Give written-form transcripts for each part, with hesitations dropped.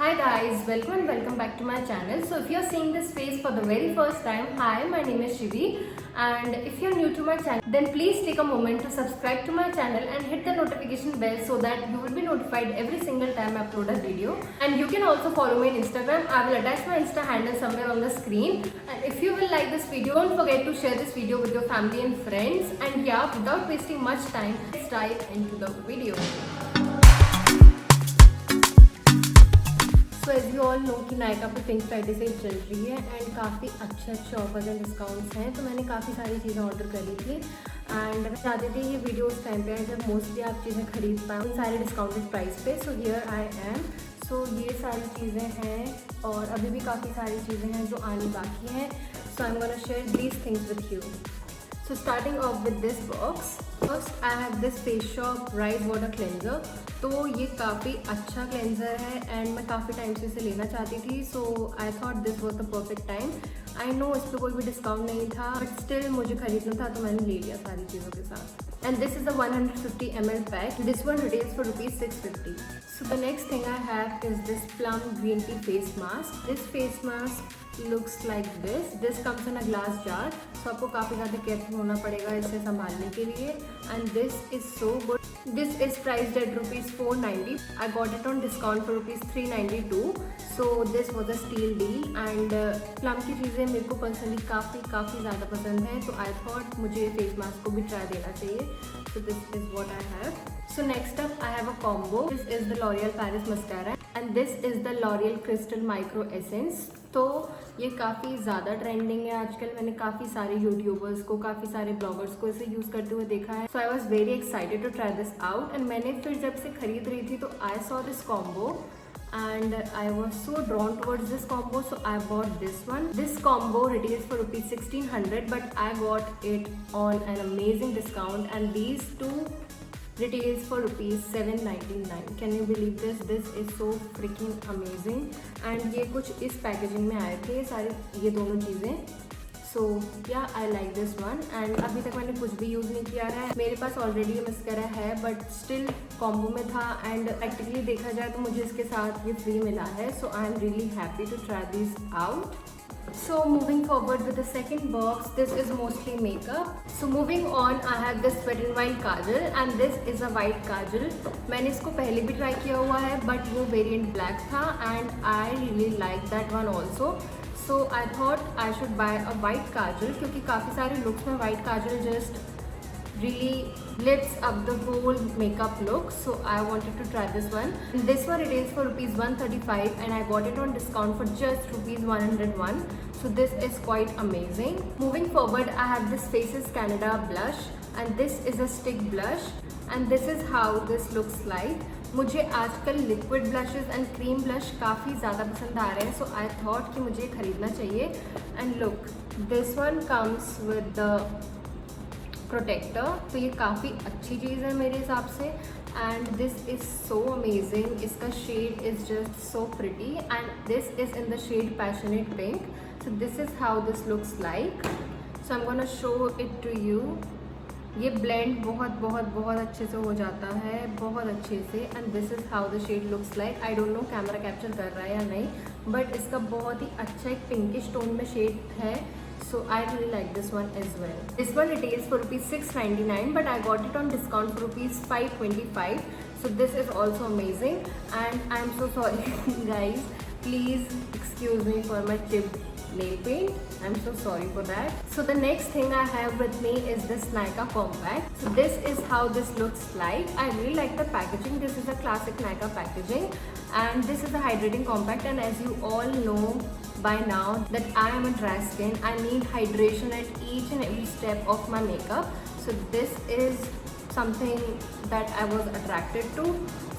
Hi guys, welcome and welcome back to my channel. So if you're seeing this face for the very first time, hi, my name is Shivi, and if you're new to my channel, then please take a moment to subscribe to my channel and hit the notification bell so that you will be notified every single time I upload a video. And you can also follow me on Instagram. I will attach my Insta handle somewhere on the screen. And if you will like this video, don't forget to share this video with your family and friends. And yeah, without wasting much time, let's dive into the video. So as you all know कि नायका पे pink Friday से चल रही है and काफ़ी अच्छे offers and discounts हैं, तो मैंने काफ़ी सारी चीज़ें ऑर्डर करी थी एंड मैं चाहती थी ये वीडियो उस टाइम पे है जब मोस्टली आप चीज़ें खरीद पाएँ उन सारे डिस्काउंटेड प्राइस पे. So here I am. सो ये सारी चीज़ें हैं और अभी भी काफ़ी सारी चीज़ें हैं जो आनी बाकी हैं. So I am gonna share these things with you. So starting off with this box, first I have this Face Shop Rise Water Cleanser. तो ये काफ़ी अच्छा क्लेंजर है एंड मैं काफ़ी टाइम से इसे लेना चाहती थी. So I thought this was the perfect time. I know इस पर कोई भी डिस्काउंट नहीं था बट स्टिल मुझे खरीदना था तो मैंने ले लिया सारी चीज़ों के साथ. And this is a 150 ml pack. This one retails for ₹650. So the next thing I have is this Plum Green Tea Face Mask. This face mask looks like this. This comes in a glass jar. So आपको काफ़ी ज़्यादा careful होना पड़ेगा इसे संभालने के लिए. And this is so good. This is priced at ₹490. I got it on discount for ₹392. So this was a steal deal. And plum की चीज़ें मेरे को पर्सनली काफ़ी ज़्यादा पसंद हैं, तो आई थॉट मुझे फेस मास्क को भी ट्राई देना चाहिए. So this is what I have. So next up I have a combo. This is the L'Oreal Paris Mascara and this is the L'Oreal Crystal Micro Essence. तो ये काफ़ी ज़्यादा trending है आजकल. मैंने काफ़ी सारे यूट्यूबर्स को, काफ़ी सारे ब्लॉगर्स को इसे यूज़ करते हुए देखा है. So I was very excited to try this out and मैंने फिर जब से खरीद रही थी तो I saw this combo and I was so drawn towards this combo, so I bought this one. This combo retails for ₹1600 but I got it on an amazing discount and these two retails for ₹799. Can you believe this? This is so freaking amazing. And ये कुछ इस packaging में आए थे सारे ये दोनों चीज़ें. सो या I like this one and अभी तक मैंने कुछ भी यूज़ नहीं किया है. मेरे पास ऑलरेडी ये मस्करा है बट स्टिल कॉम्बो में था एंड प्रैक्टिकली देखा जाए तो मुझे इसके साथ ये फ्री मिला है. So I am really happy to try this out. So moving forward with the second box, this is mostly makeup. So moving on, I have this Wet n Wild Kajal and this is a white Kajal. मैंने इसको पहले भी try किया हुआ है but वो variant black था and I really like that one also. So I thought I should buy a white Kajal क्योंकि काफ़ी सारे looks में white Kajal just really lifts up the whole makeup look. So I wanted to try this one. And this one retails for ₹135 and I got it on discount for just ₹101. So this is quite amazing. Moving forward, I have this Faces Canada blush and this is a stick blush and this is how this looks like. मुझे आजकल liquid blushes and cream blush काफ़ी ज़्यादा पसंद आ रहे हैं. So I thought कि मुझे खरीदना चाहिए. And look, this one comes with the protector. तो ये काफ़ी अच्छी चीज़ है मेरे हिसाब से and this is so amazing. इसका shade is just so pretty and this is in the shade passionate pink. So this is how this looks like. So I am gonna show it to you. ये blend बहुत अच्छे से हो जाता है, बहुत अच्छे से. And this is how the shade looks like. I don't know camera capture कर रहा है या नहीं बट इसका बहुत ही अच्छा एक पिंकिश टोन में शेड है. So I really like this one as well. This one retails for ₹699 but I got it on discount for ₹525. So this is also amazing and I'm so sorry guys. Please excuse me for my chipped nail paint. I'm so sorry for that. So the next thing I have with me is this Nykaa Compact. So this is how this looks like. I really like the packaging. This is a classic Nykaa packaging and this is a hydrating compact and as you all know by now that I am a dry skin. I need hydration at each and every step of my makeup. So this is something that I was attracted to.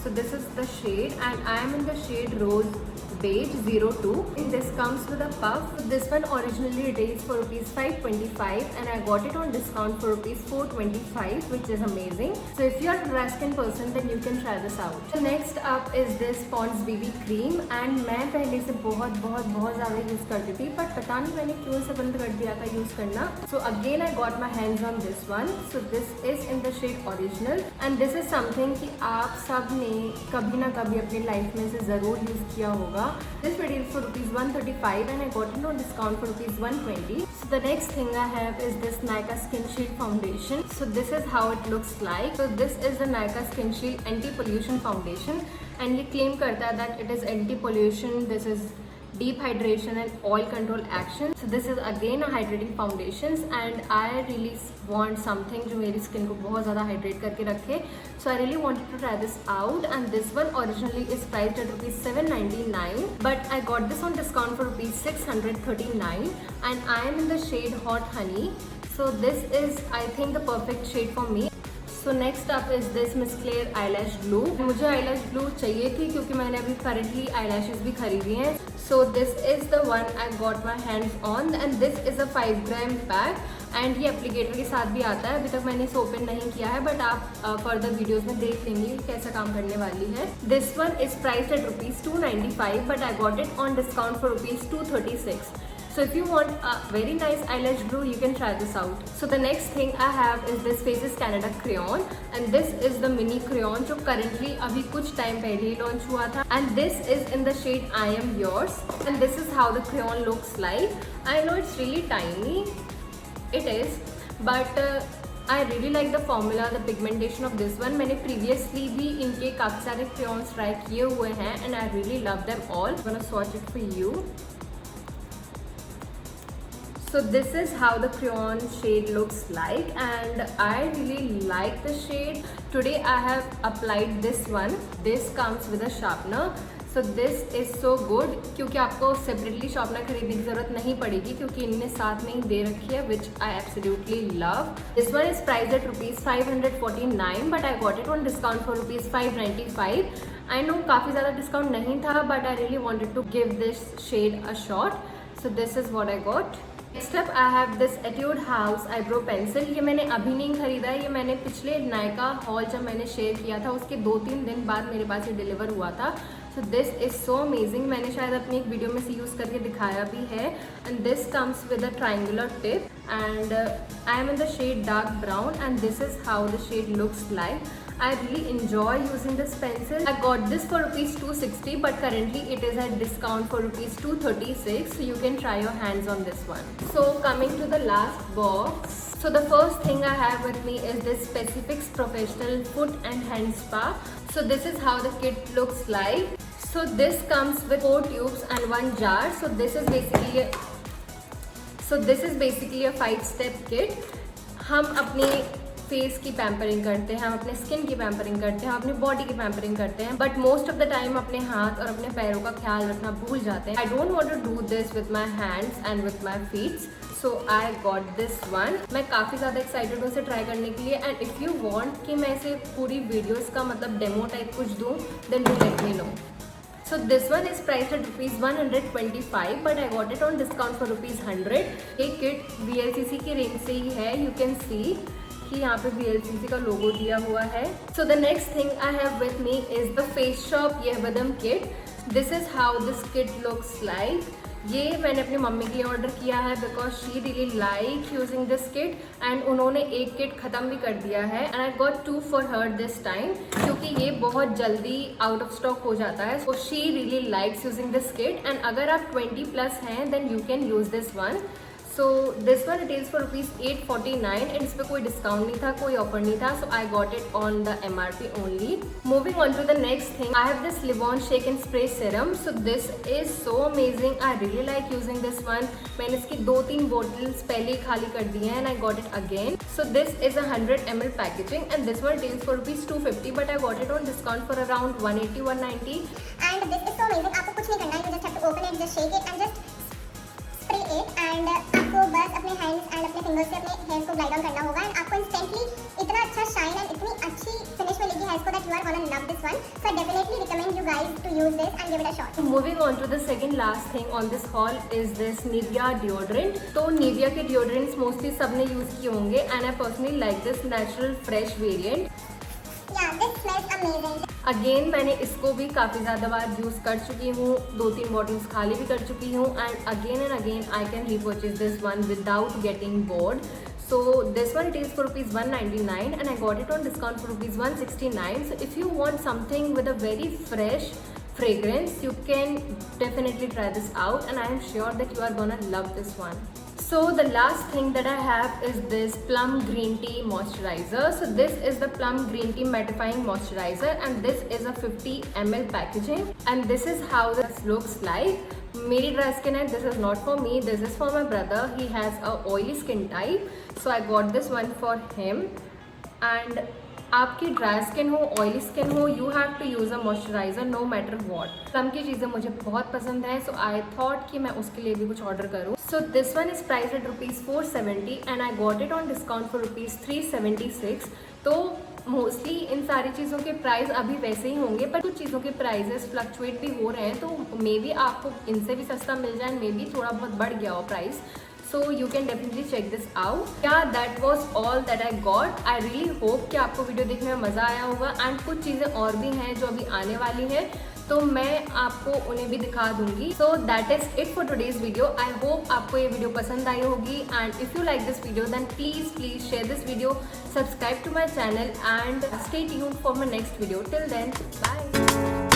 So this is the shade and I am in the shade Rose Beige 02. This comes with a puff. This one originally retails for rupees 525 and I got it on discount for rupees 425, which is amazing. So if you are a dry skin person then you can try this out. So next up is this Pond's BB cream and मैं पहले से बहुत ज़्यादा use करती थी, but पता नहीं मैंने क्यों से बंद कर दिया था यूज़ करना. So again I got my hands on this one. So this is in the shade original and this is something कि आप सब ने कभी ना कभी अपनी लाइफ में से ज़रूर यूज़ किया होगा. This retails for rupees 135 and I got it on discount for rupees 120. So the next thing I have is this Nykaa Skin Shield foundation. So this is how it looks like. So this is the Nykaa Skin Shield anti-pollution foundation and ये claim करता है that it is anti-pollution. This is deep hydration and oil control action. So this is again a hydrating foundations and I really want something जो मेरी skin को बहुत ज़्यादा hydrate करके रखे. So I really wanted to try this out and this one originally is priced at rupees 799 but I got this on discount for rupees 639 and I am in the shade Hot Honey. So this is I think the perfect shade for me. So next up is this Miss Claire eyelash glue. मुझे eyelash glue चाहिए थी क्योंकि मैंने अभी currently eyelashes भी खरीदी हैं. So this is the one I got my hands on and this is a 5 gram pack and ये एप्लीकेटर के साथ भी आता है. अभी तक मैंने इसे ओपन नहीं किया है बट आप फर्दर वीडियोस में देख लेंगे कैसा काम करने वाली है. This one is priced at rupees 295 but I got it on discount for rupees 236. So if you want a very nice eyelash glue, you can try this out. So the next thing I have is this Faces Canada crayon and this is the mini crayon जो currently अभी कुछ time पहले ही launch हुआ था and this is in the shade I Am Yours and this is how the crayon looks like. I know it's really tiny, it is, but I really like the formula, the pigmentation of this one. मैंने previously भी इनके काफ़ी सारे crayons try किए हुए हैं and I really love them all. I'm gonna swatch it for you. So this is how the crayon shade looks like and I really like the shade. Today I have applied this one. This comes with a sharpener. So this is so good क्योंकि आपको separately sharpener खरीदने की ज़रूरत नहीं पड़ेगी क्योंकि इनने साथ में ही दे रखी है, which I absolutely love. This one is priced at rupees 549 but I got it on discount for rupees 595. I know काफ़ी ज़्यादा discount नहीं था but I really wanted to give this shade a shot. So this is what I got. Next up I have this attitude house eyebrow pencil. ये मैंने अभी नहीं खरीदा है, ये मैंने पिछले नायका हॉल जब मैंने शेयर किया था उसके 2-3 दिन बाद मेरे पास ये डिलीवर हुआ था. सो दिस इज़ सो अमेजिंग. मैंने शायद अपनी एक वीडियो में से यूज़ करके दिखाया भी है and this comes with a triangular tip and I am in the shade dark brown and this is how the shade looks like. I really enjoy using this pencil. I got this for rupees 260 but currently it is at discount for rupees 236. So you can try your hands on this one. So coming to the last box. So the first thing I have with me is this Specifics Professional Foot and Hand Spa. So this is how the kit looks like. So this comes with 4 tubes and 1 jar. So this is basically a 5-step kit. हम अपनी face की pampering करते हैं, हम अपने skin की pampering करते हैं, हम अपनी बॉडी की पैम्परिंग करते हैं but most of the time अपने हाथ और अपने पैरों का ख्याल रखना भूल जाते हैं. I don't want to do this with my hands and with my feets. So I got this one. मैं काफ़ी ज़्यादा एक्साइटेड हूँ इसे ट्राई करने के लिए एंड इफ़ यू वांट कि मैं इसे पूरी वीडियोज़ का मतलब डेमो टाइप कुछ दूँ then do let me know. So this one is priced at rupees 125 but I got it on discount for rupees 100. ये किट VLCC की रेंज से ही है. You can see कि यहाँ पे VLCC का लोगो दिया हुआ है. So the next thing I have with me is the Face Shop Yehwadam kit. This is how this kit looks like. ये मैंने अपनी मम्मी के लिए ऑर्डर किया है because she really like using this kit and उन्होंने एक kit ख़त्म भी कर दिया है and I got 2 for her this time क्योंकि ये बहुत जल्दी आउट ऑफ स्टॉक हो जाता है. So she really likes using this kit and अगर आप 20+ हैं then you can use this one. So this one retails for rupees 849 and इस पर कोई डिस्काउंट नहीं था, कोई ऑफर नहीं था. So I got it on the MRP only. Moving on to the next thing I have this Livon shake and spray serum. So this is so amazing. I really like using this one. मैंने इसकी 2-3 bottles पहले ही खाली कर दी हैं and I got it again. So this is a 100 ml packaging and this one retails for rupees 250 but I got it on discount for around 180-190. And this is so amazing. आपको कुछ नहीं करना है, you just have to open it, just shake it and just spray it and आपको बस अपने hands and अपने fingers से अपने हेयर को ग्लाइड ऑन करना होगा एंड आपको इंस्टेंटली इतना अच्छा शाइन एंड इतनी अच्छी फिनिश मिलेगी already has so that you are gonna love this one. So I definitely recommend you guys to use this and give it a shot. Moving on to the second last thing on this haul is this Nivea deodorant. तो Nivea के deodorants mostly सबने use किए होंगे and I personally like this natural fresh variant. Yeah, this smells amazing. Again मैंने इसको भी काफ़ी ज़्यादा बार यूज़ कर चुकी हूँ, 2-3 बॉटल्स खाली भी कर चुकी हूँ and again I can repurchase this one without getting bored. So this one it is for rupees 199 and I got it on discount for rupees 169. So if you want something with a very fresh fragrance, you can definitely try this out and I am sure that you are gonna love this one. So the last thing that I have is this plum green tea moisturizer. So this is the plum green tea mattifying moisturizer and this is a 50 ml packaging and this is how this looks like. मेरी dry skin है, this is not for me, this is for my brother. He has a oily skin type, so I got this one for him. And आपकी dry skin हो, oily skin हो, you have to use a moisturiser no matter what. Plum की चीज़ें मुझे बहुत पसंद है, so I thought कि मैं उसके लिए भी कुछ ऑर्डर करूँ. So this one is price at rupees 470 and I got it on discount for rupees 376. तो मोस्टली इन सारी चीज़ों के प्राइस अभी वैसे ही होंगे, पर कुछ चीज़ों के प्राइजेस फ्लक्चुएट भी हो रहे हैं, तो मे बी आपको इनसे भी सस्ता मिल जाए, मे बी थोड़ा बहुत बढ़ गया हो price. So you can definitely check this out. Yeah that was all that I got. I really hope कि आपको वीडियो देखने में मज़ा आया होगा एंड कुछ चीज़ें और भी हैं जो अभी आने वाली हैं, तो मैं आपको उन्हें भी दिखा दूंगी. So that is it for today's video. I hope आपको ये वीडियो पसंद आई होगी and if you like this video then please share this video, subscribe to my channel and stay tuned for my next video. Till then, bye.